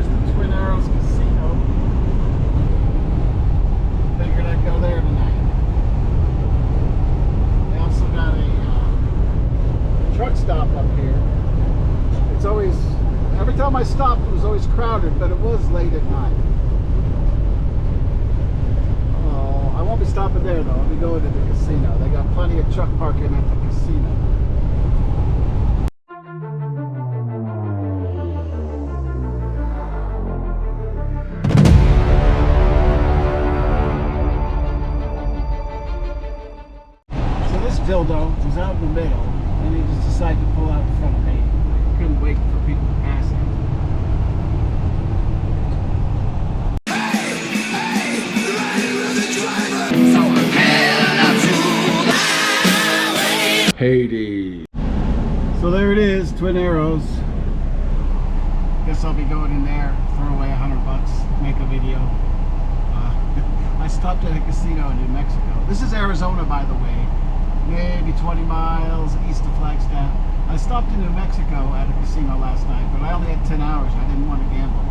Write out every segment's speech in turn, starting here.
there's the Twin Arrows Casino. Figured I'd go there tonight. They also got a truck stop up here. It's always, every time I stopped it was always crowded, but it was late at night. Oh, I won't be stopping there though. I'll be going to the casino. They got plenty of truck parking at the casino. Dildo was out in the middle, and he just decided to pull out in front of me. I couldn't wait for people to pass him. Hades. So there it is, Twin Arrows. Guess I'll be going in there, throw away $100, make a video. I stopped at a casino in New Mexico. This is Arizona, by the way. Maybe 20 miles east of Flagstaff. I stopped in New Mexico at a casino last night, but I only had 10 hours. I didn't want to gamble.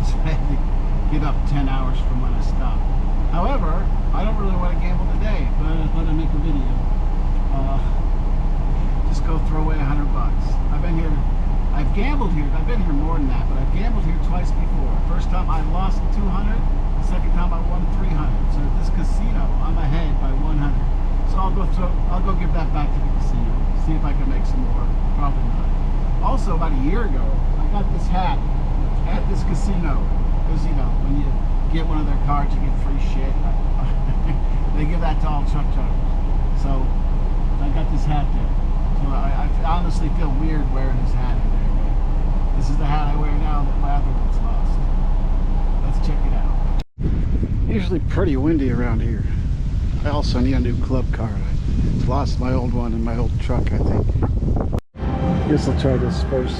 So I had to get up 10 hours from when I stopped. However, I don't really want to gamble today, but I thought I'd make a video. Just go throw away $100. I've been here, I've gambled here, I've been here more than that, but I've gambled here twice before. First time I lost 200, second time I won 300. So at this casino, I'm ahead by 100. So I'll go give that back to the casino, see if I can make some more. Probably not. Also, about a year ago, I got this hat at this casino. Because, you know, when you get one of their cards, you get free shit. They give that to all truck drivers. So I got this hat there. So I honestly feel weird wearing this hat in there. But this is the hat I wear now that my other one's lost. Let's check it out. Usually pretty windy around here. I also need a new club car. I lost my old one in my old truck, I think. Guess I'll try this first.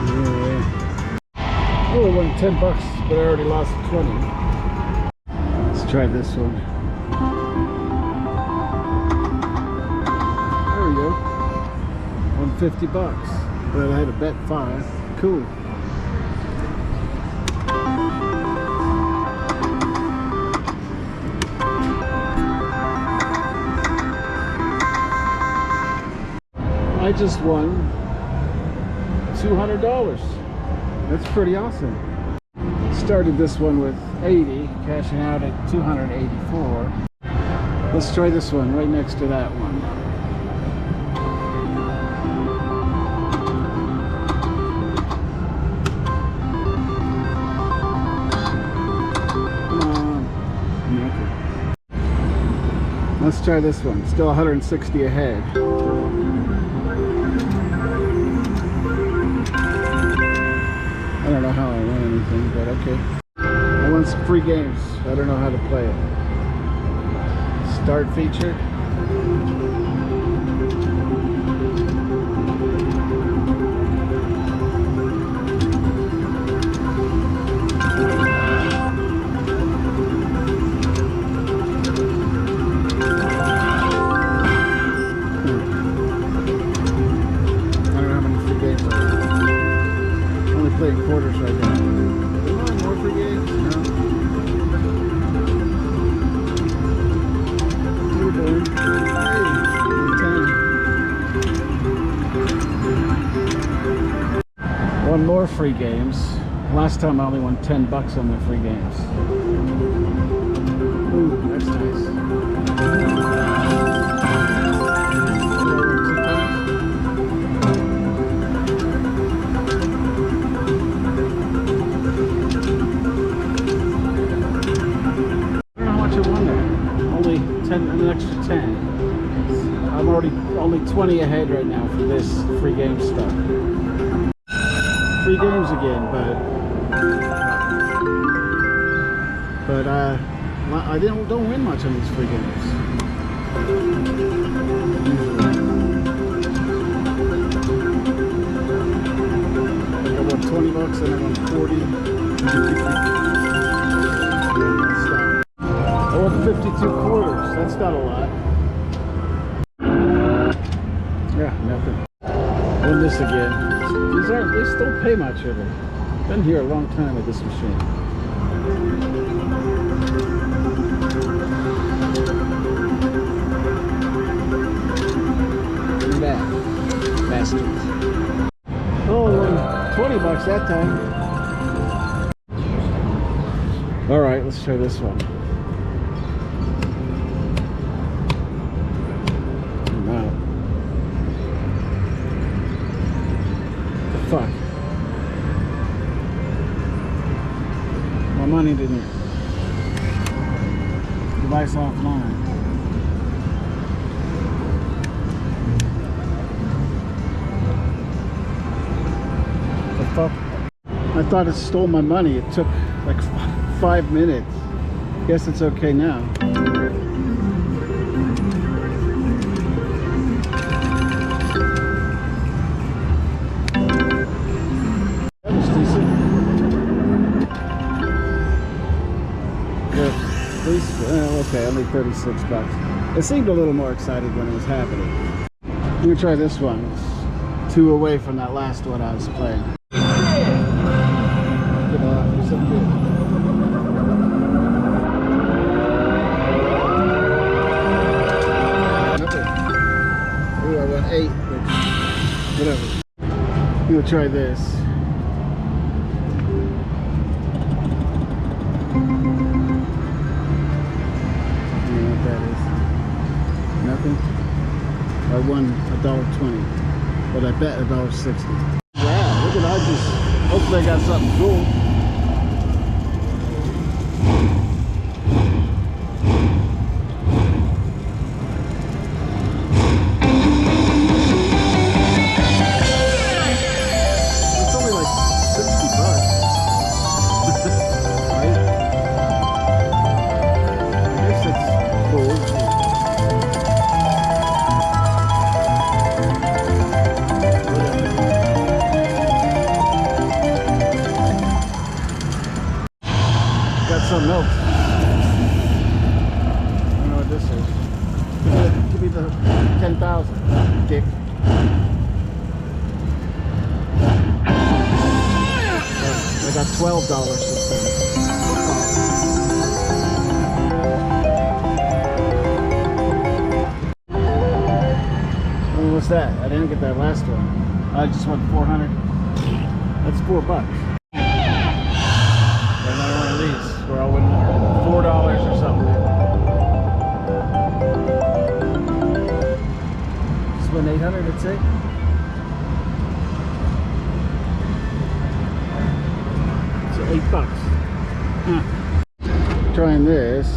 Yeah. Oh, I won $10, but I already lost 20. Let's try this one. 50 bucks, but I had to bet 5. Cool. I just won $200. That's pretty awesome. Started this one with 80, cashing out at 284. Let's try this one right next to that one. Let's try this one. Still 160 ahead. I don't know how I won anything, but okay. I won some free games. I don't know how to play it. Start feature. Playing quarters right now. More free games? No. Hey, 1 more free games. Last time I only won $10 on the free games. Ooh, that's nice. An extra 10. I'm already only 20 ahead right now for this free game stuff. Free games again, but I don't win much on these free games. Usually. won 20 bucks and I won 40. Stop. I won 52 quarters. That's not a lot. Yeah, nothing. Won this again. These don't pay much, are they? Been here a long time with this machine. Look at that. Bastards. Oh, 20 bucks that time. Alright, let's try this one. Wow. What the fuck? My money didn't. Device offline. The fuck? I thought it stole my money. It took like 5 minutes. Guess it's okay now. That was decent. Good. At least, okay, only 36 bucks. It seemed a little more excited when it was happening. I'm gonna try this one. It's 2 away from that last one I was playing. Do something good. Nothing. Ooh, I went 8. Whatever. I'm gonna try this. I don't know what that is. Nothing. I won $1.20, but I bet $1.60. Wow, look at I just. Hopefully I got something cool. It's only like 60 bucks. Right? I guess it's cool. Something else. I don't know what this is. Give me the 10,000, dick. I got $12 this time. Oh, what's that? I didn't get that last one. I just won 400. That's $4. Another one of these. Where I'll win $4 or something. Just win 800, let's say. So $8. Huh. Trying this.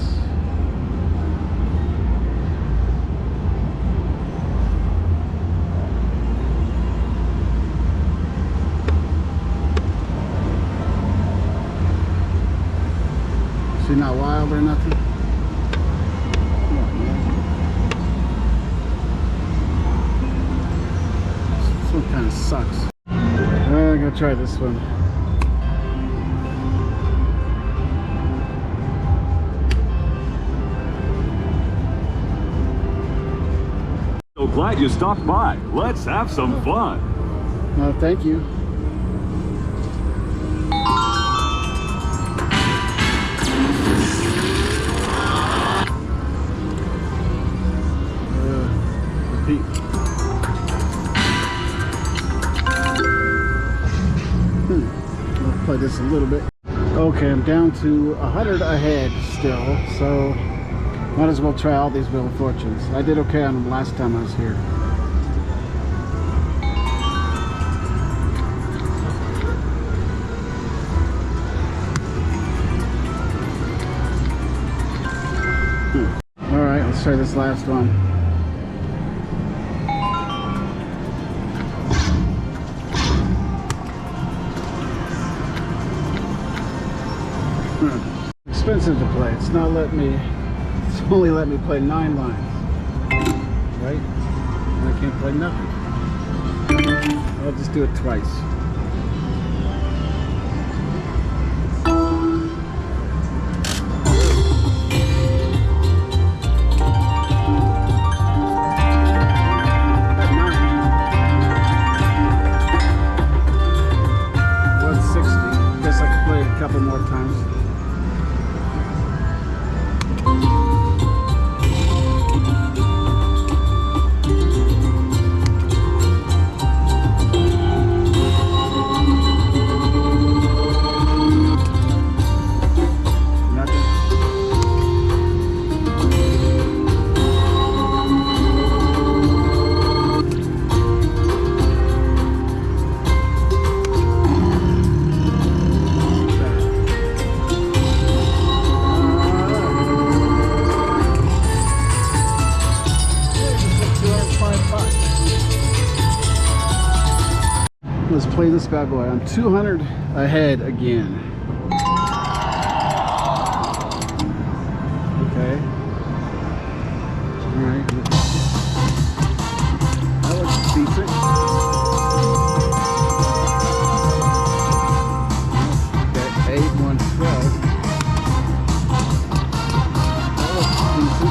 Not wild or nothing. Come on, man. This one kind of sucks. I'm gonna try this one. So glad you stopped by. Let's have some fun. Thank you. I'll play this a little bit. Okay, I'm down to 100 ahead still, so might as well try all these Wheel of Fortunes. I did okay on them last time I was here. Alright, let's try this last one. Expensive to play. It's not letting me. It's only letting me play 9 lines, right? And I can't play nothing. I'll just do it twice. couple more times. Let's play this bad boy. I'm 200 ahead again. Okay. All right. That looks decent. Okay, 812. That looks decent.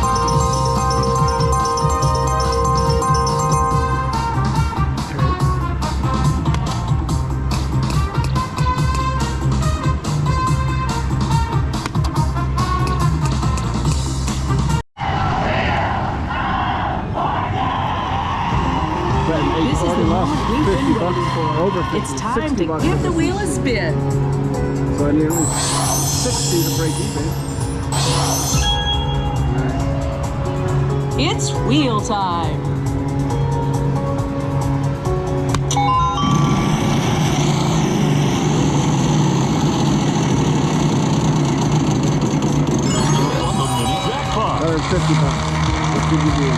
This is the moment we've been waiting for. Over 50, it's time to bucks. give the wheel a spin. So I need at least 60 to break even. Right. It's wheel time. The mini jackpot. $150. What did you do?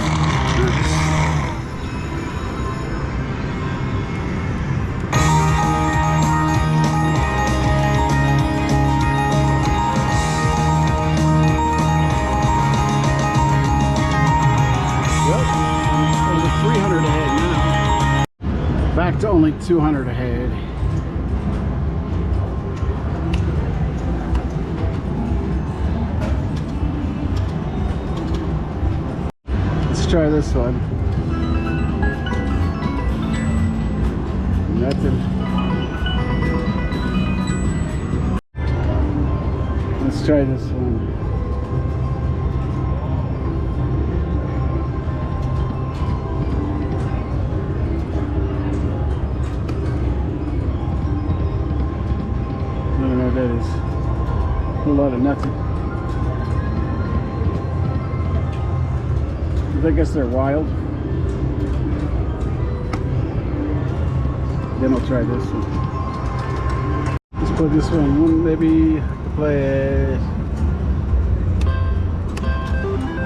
Back to only 200 ahead. Let's try this one. Nothing. Let's try this one. That is a lot of nothing. I guess they're wild. Then I'll try this one. Let's put this one. Maybe I can play it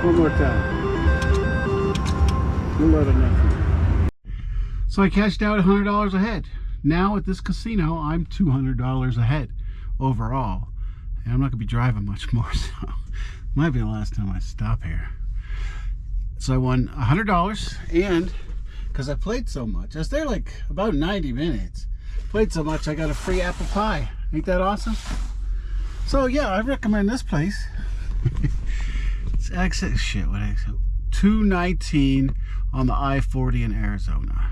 one more time. A lot of nothing. So I cashed out $100 ahead. Now at this casino, I'm $200 ahead overall, and I'm not gonna be driving much more, so might be the last time I stop here. So I won $100, and because I played so much, I was there like about 90 minutes, played so much, I got a free apple pie. Ain't that awesome? So yeah, I recommend this place. It's exit shit. What exit? 219 on the I-40 in Arizona.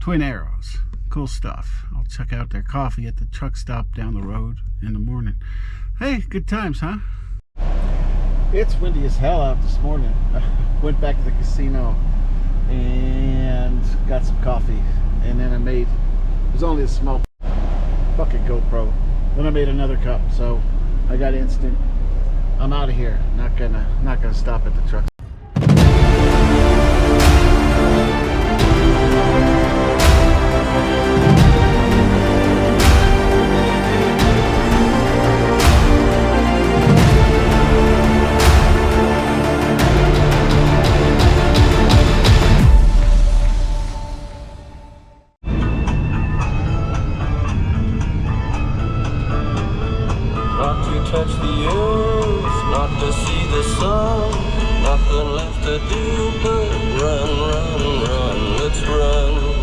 Twin Arrows. Cool stuff. I'll check out their coffee at the truck stop down the road in the morning. Hey, good times, huh? It's windy as hell out this morning. I went back to the casino and got some coffee, and then I made, it was only a small fucking GoPro. Then I made another cup, so I got instant. I'm out of here. Not gonna stop at the truck. Touch the earth, not to see the sun, nothing left to do but run, run, run, let's run.